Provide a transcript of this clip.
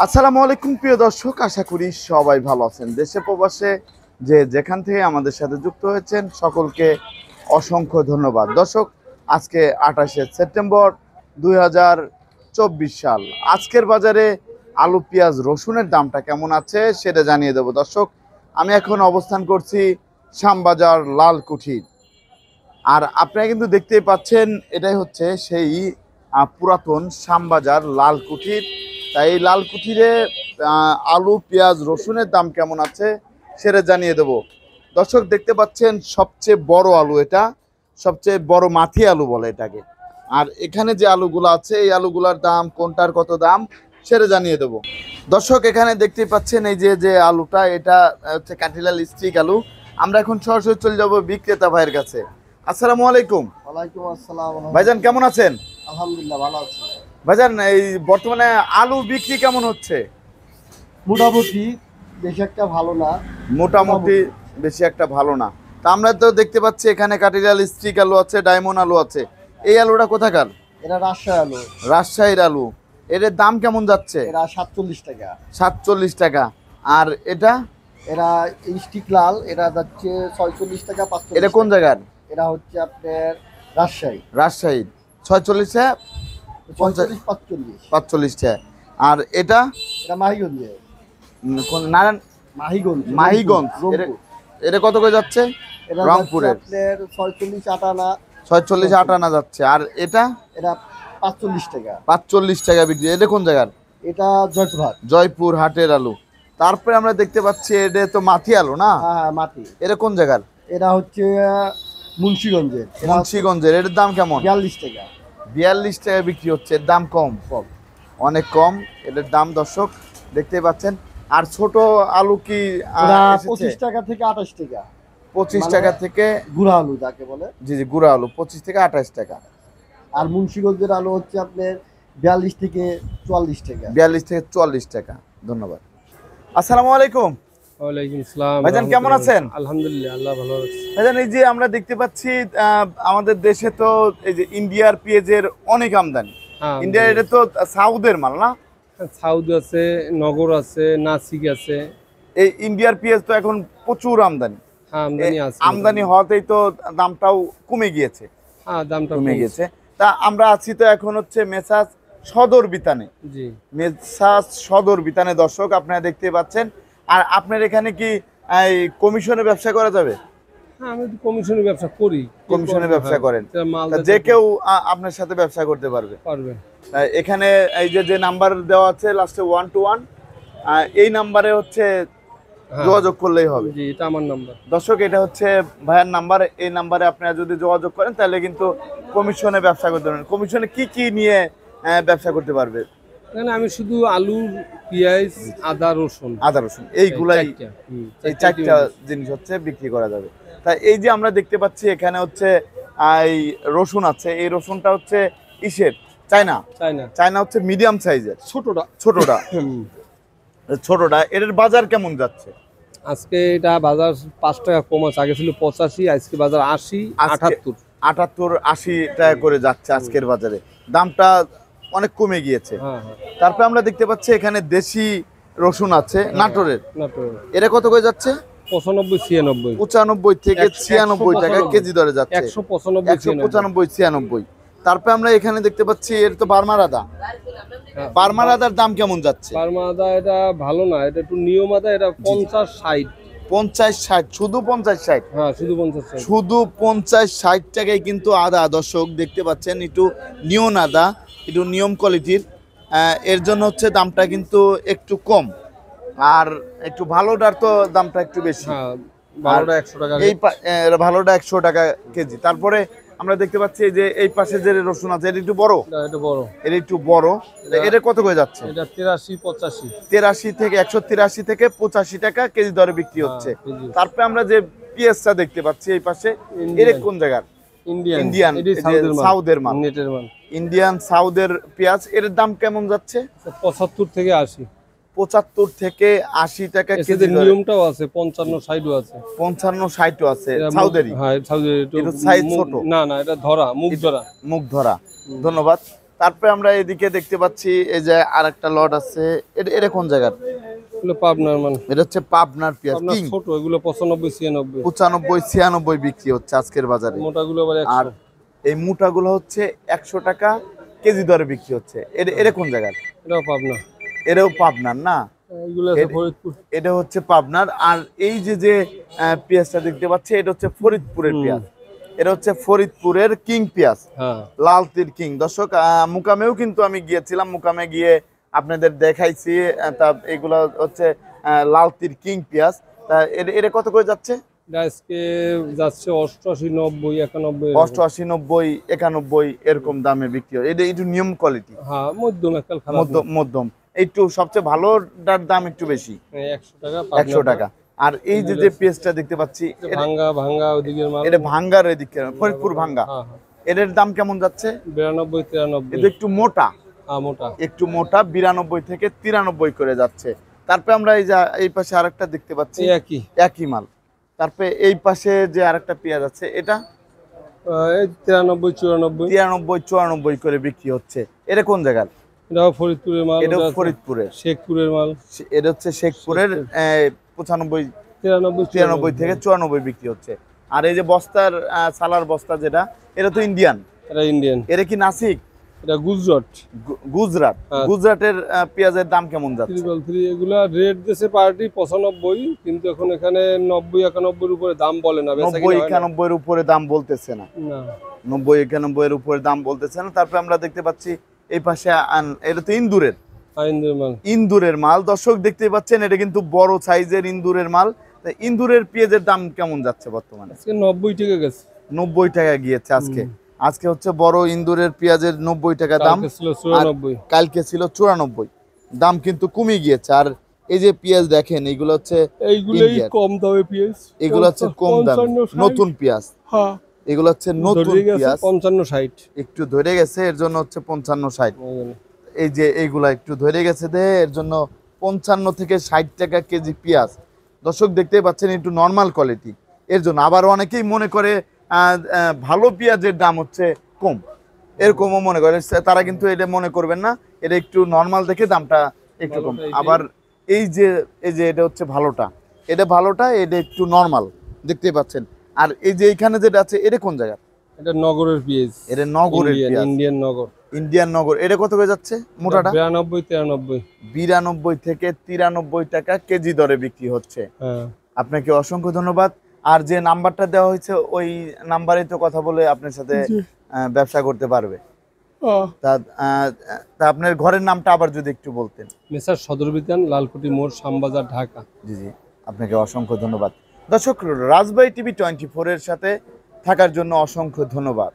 আসসালামু আলাইকুম প্রিয় দর্শক, আশা করি সবাই ভালো আছেন। দেশে প্রবাসে যে যেখান থেকে আমাদের সাথে যুক্ত হয়েছেন সকলকে অসংখ্য ধন্যবাদ। দর্শক, আজকে 28শে সেপ্টেম্বর 2024 সাল। আজকের বাজারে আলু, পেঁয়াজ, রসুনের দামটা কেমন আছে সেটা জানিয়ে দেব। দর্শক, আমি এখন অবস্থান করছি শ্যামবাজার লালকুঠি। আর আপনারা কিন্তু দেখতেই পাচ্ছেন এটাই হচ্ছে সেই পুরাতন শ্যামবাজার লালকুঠির। তাই এই লালকুঠিরে আলু, পেঁয়াজ, রসুনের দাম কেমন আছে সেটা জানিয়ে দেব। দর্শক, দেখতে পাচ্ছেন সবচেয়ে বড় আলু, এটা সবচেয়ে বড় মাথি আলু বলে এটাকে। আর এখানে যে আলুগুলো আছে এই আলুগুলোর দাম, কোনটার কত দাম সেটা জানিয়ে দেব। দর্শক, এখানে দেখতেই পাচ্ছেন এই যে আলুটা, এটা হচ্ছে কাঠিলাল স্টিক আলু। আমরা এখন সরাসরি চলে যাব বিক্রেতা ভাইয়ের কাছে। আসসালামু আলাইকুম। ওয়ালাইকুম আসসালাম। ভাইজান কেমন আছেন? আলহামদুলিল্লাহ ভালো আছি ভাইজান, এই বর্তমানে আলু বিক্রি কেমন হচ্ছে? মোটামুটি, বেশি একটা ভালো না। মোটামুটি বেশি একটা ভালো না। তা আমরা তো দেখতে পাচ্ছি এখানে কাঠিলাল স্টিক আলু আছে, ডায়মন্ড আলু আছে। এই আলুটা কোথাকার? এটা রাজশাহী আলু। রাজশাহীর আলু। এর দাম কেমন যাচ্ছে? এরা 47 টাকা। 47 টাকা। আর এটা? এরা স্টিক লাল, এটা যাচ্ছে 46 টাকা। 45। এটা কোন জায়গার? এটা হচ্ছে আপনার রাজশাহী। রাজশাহীর 46 টাকা, 45 45। 45 টাকা। আর এটা? এটা মাহিগঞ্জে। কোন নারায়ণ? মাহিগঞ্জ। মাহিগঞ্জ। এটা কত করে যাচ্ছে? এটা রংপুরের আপনার 46 58। 46 58 যাচ্ছে। আর এটা? এটা 45 টাকা। 45 টাকা বিক্রি। এটা কোন জায়গার? এটা জয়পুরহাট। জয়পুর হাটের আলু। তারপরে আমরা দেখতে পাচ্ছি এটা তো মাথি আলু না? হ্যাঁ, মাটি। এটা কোন জায়গার? এটা হচ্ছে মুন্সিগঞ্জের। মুন্সিগঞ্জের। এটার দাম কেমন? 42 টাকা। 42 টাকা বিক্রি হচ্ছে। এর দাম কম, অনেক কম এটার দাম। দর্শক, দেখতেই পাচ্ছেন। আর ছোট আলু কি 25 টাকা থেকে 28 টাকা। 25 টাকা থেকে গুড়া আলু যাকে বলে। জি জি, গুঁড়া আলু 25 থেকে 28 টাকা। আর মুন্সিগঞ্জের আলু হচ্ছে আপনার 42 থেকে 44 টাকা। 42 থেকে 44 টাকা। ধন্যবাদ। আসসালামু আলাইকুম। ওয়ালাইকুম আসসালাম। ভাইজান কেমন আছেন? আলহামদুলিল্লাহ, আল্লাহ ভালো রাখছে। ভাইজান, এই যে আমরা দেখতে পাচ্ছি আমাদের দেশে তো এই যে ইন্ডিয়ার পেঁয়াজের অনেক আমদানি। হ্যাঁ, ইন্ডিয়ার এটা তো সাউথের মাল না? সাউদ আছে, নগর আছে, নাসিক আছে। এই ইন্ডিয়ার পেঁয়াজ তো এখন প্রচুর আমদানি। হ্যাঁ, আমদানি আছে। আমদানি হওয়াতেই তো দামটাও কমে গিয়েছে। হ্যাঁ, দামটা কমে গেছে। তা আমরা আছি তো এখন হচ্ছে মেসাজ সদর বিতানে। জি, মেসাজ সদর বিতানে। দর্শক, আপনারা দেখতে পাচ্ছেন। আর আপনার এখানে কি এই কমিশনে ব্যবসা করা যাবে? হ্যাঁ, আমি তো কমিশনের ব্যবসা করি। কমিশনে ব্যবসা করেন? মাল তা যে কেউ আপনার সাথে ব্যবসা করতে পারবে? পারবে। এখানে এই যে নাম্বার দেওয়া আছে লাস্টে 121, এই নাম্বারে হচ্ছে যোগাযোগ করলেই হবে। জি, এটা আমার নাম্বার। দর্শক, এটা হচ্ছে ভাইয়ের নাম্বার। এই নাম্বারে আপনারা যদি যোগাযোগ করেন তাহলে কিন্তু কমিশনে ব্যবসা করতে পারবেন। কমিশনে কি কি নিয়ে ব্যবসা করতে পারবে? এখানে আমি শুধু আলু, পেঁয়াজ, আদা, রসুন, এইগুলাই, এই চারটা জিনিস হচ্ছে বিক্রি করা যাবে। তাই এই যে আমরা দেখতে পাচ্ছি এখানে হচ্ছে এই রসুন আছে। এই রসুনটা হচ্ছে ইসের চায়না হচ্ছে মিডিয়াম সাইজের, ছোটটা। এর বাজার কেমন যাচ্ছে? আজকে এটা বাজার 5 টাকা কম আছে। আগে ছিল 85, আজকে বাজার 80 78। 80 টাকা করে যাচ্ছে আজকের বাজারে। দামটা অনেক কমে গিয়েছে। তারপরে আমরা দেখতে পাচ্ছি এখানে দেশি রসুন আছে নাটোরের। এটা কত করে যাচ্ছে? 95 থেকে 96 টাকা কেজি দরে যাচ্ছে। 195 96। তারপরে আমরা এখানে দেখতে পাচ্ছি এর তো বার্মার আদা। বার্মার আদার দাম কেমন যাচ্ছে? বার্মা আদা এটা ভালো না, এটা একটু নিয়ম আদা। এটা 50 60। 50 60, শুধু 50 60? হ্যাঁ, শুধু 50 60। শুধু 50 60 টাকায় কিন্তু আদা। দর্শক, দেখতে পাচ্ছেন একটু নিয়ন আদা, একটু নিয়ম কোয়ালিটির। এর জন্য হচ্ছে দামটা কিন্তু একটু কম। আর একটু ভালোটার তো দামটা একটু বেশি। হ্যাঁ, ভালোটা 100 টাকা। এই ভালোটা 100 টাকা কেজি। তারপরে আমরা দেখতে পাচ্ছি যে এই পাশে যে রসুন আছে এটা একটু বড়। এটা একটু বড়। এটা কত করে যাচ্ছে? এটা 83 85। 83 থেকে 183 থেকে 85 টাকা কেজি দরে বিক্রি হচ্ছে। তারপরে আমরা যে পেঁয়াজটা দেখতে পাচ্ছি এই পাশে, এর কোন জায়গার? ইন্ডিয়ান সাউথের মাল। ইন্ডিয়ান সাউথের পেঁয়াজ। এর দাম কেমন যাচ্ছে? 75 থেকে 80। 75 থেকে 80 টাকা কেজি। নিয়মটাও আছে, 55 60ও আছে। 55 60ও আছে সাউথেরই। হ্যাঁ, সাউথের। একটু সাইজ ছোট। না, এটা ধরা, মুখ ধরা। ধন্যবাদ। তারপরে আমরা এদিকে দেখতে পাচ্ছি এই যে আরেকটা লট আছে, এটা কোন জায়গার? এগুলো পাবনার মাল। এটা হচ্ছে পাবনার পেঁয়াজ পাবনার কিং। ছোট, এগুলো 95 96। 95 96 বিক্রি হচ্ছে আজকের বাজারে। মোটাগুলো আবার 100। আর এই মোটাগুলো হচ্ছে 100 টাকা কেজি দরে বিক্রি হচ্ছে। এটা কোন জায়গার? এটাও পাবনা। এটাও পাবনার না? এগুলো আছে ফরিদপুর। এটা হচ্ছে পাবনার। আর এই যে পেঁয়াজটা দেখতে পাচ্ছি এটা হচ্ছে ফরিদপুরের পেঁয়াজ। এটা হচ্ছে ফরিদপুরের কিং পেঁয়াজ, হ্যাঁ লাল তীর কিং। দর্শক মুকামেও কিন্তু আমি গিয়েছিলাম, মুকামে গিয়ে আপনাদের দেখাইছি। তা এগুলো হচ্ছে লাল তীর কিং পেঁয়াজ। তা এটা কত করে যাচ্ছে? এটা আজকে যাচ্ছে 88 90 91। 88 90 91 এরকম দামে বিক্রি হয়। এটা একটু নিয়ম কোয়ালিটি, হ্যাঁ মধ্যম, এককাল খারাপ না। মধ্যম। একটু সবচেয়ে ভালোটার দাম একটু বেশি, 100 টাকা 100 টাকা। আর এই যে পেঁয়াজটা দেখতে পাচ্ছি ভাঙ্গা ওদিকের মাল। এটা ভাঙ্গার এদিকে, ফরিদপুর ভাঙ্গা। হ্যাঁ এটার দাম কেমন যাচ্ছে? 92 93। এটা একটু মোটা, হ্যাঁ মোটা। একটু মোটা, 92 থেকে 93 করে যাচ্ছে। তারপরে আমরা এই পাশে আরেকটা দেখতে পাচ্ছি, একই মাল। তারপরে এই পাশে যে আরেকটা পেঁয়াজ আছে, এটা এই 93 94। 93 94 করে বিক্রি হচ্ছে। এটা কোন জায়গার? এটাও ফরিদপুরের মাল। এটাও ফরিদপুরের, শেখপুরের মাল। এটা হচ্ছে শেখপুরের 95 93 থেকে 94 বিক্রি হচ্ছে। আর এই যে বস্তার সালার বস্তা যেটা, এটা তো ইন্ডিয়ান। এটা ইন্ডিয়ান। এটা কি নাসিক? এটা গুজরাট। গুজরাট। গুজরাটের পেঁয়াজের দাম কেমন যাচ্ছে? 333। এগুলা রেট দিয়েছে পার্টি 95, কিন্তু এখন এখানে 90 91 উপরে দাম বলে না। 90 91 উপরে দাম বলতেছে না। 90 91 উপরে দাম বলতেছে না। তারপরে আমরা দেখতে পাচ্ছি এই পাশে এটা তো ইন্দুরের মাল। ইন্দুরের মাল। দর্শক দেখতে পাচ্ছেন এটা কিন্তু বড় সাইজের ইন্দুরের মাল। ইন্দুরের পেঁয়াজের দাম কেমন যাচ্ছে বর্তমানে? 90 টাকা গেছে। 90 টাকা গিয়েছে আজকে হচ্ছে বড় ইন্দুরের পেঁয়াজের 90 টাকা দাম। কালকে ছিল 94। দাম কিন্তু কমে গিয়েছে। আর এই যে পেঁয়াজ দেখেন, এইগুলো হচ্ছে এইগুলাই কম দামে পেঁয়াজ। এগুলো হচ্ছে কম দামে নতুন পেঁয়াজ। হ্যাঁ এগুলো হচ্ছে নতুন পেঁয়াজ। 55 60 একটু ধরে গেছে, এর জন্য হচ্ছে 55 60। এই যে এইগুলা একটু ধরে গেছে এর জন্য 55 থেকে 60 টাকা কেজি পেঁয়াজ। দর্শক দেখতে পাচ্ছেন একটু নরমাল কোয়ালিটি, এর জন্য। আবার অনেকেই মনে করে ভালো পেঁয়াজের দাম হচ্ছে কম, এরকমও মনে করে তারা, কিন্তু এটা মনে করবেন না। এটা একটু নরমাল দেখে দামটা একটু কম। আবার এই যে এটা হচ্ছে ভালোটা, এটা একটু নরমাল দেখতে পাচ্ছেন। আর এই যে এইখানে যেটা আছে, এটা কোন জায়গা? এটা নগরের পেঁয়াজ। এটা নগরের পেঁয়াজ, ইন্ডিয়ান নগর। এটা কত করে যাচ্ছে মোটাটা? 92 93। 92 থেকে 93 টাকা কেজি দরে বিক্রি হচ্ছে। আপনাকে অসংখ্য ধন্যবাদ। আর যে নাম্বারটা দেওয়া হয়েছে ওই নাম্বারে তো কথা বলে আপনার সাথে ব্যবসা করতে পারবে। তা আপনার ঘরের নামটা আবার যদি একটু বলতেন। মেসার সদর বিতান, লালকুটি মোড়, শ্যামবাজার, ঢাকা। জি, আপনাকে অসংখ্য ধন্যবাদ। দর্শক, রাজবাড়ী টিভি 24 এর সাথে থাকার জন্য অসংখ্য ধন্যবাদ।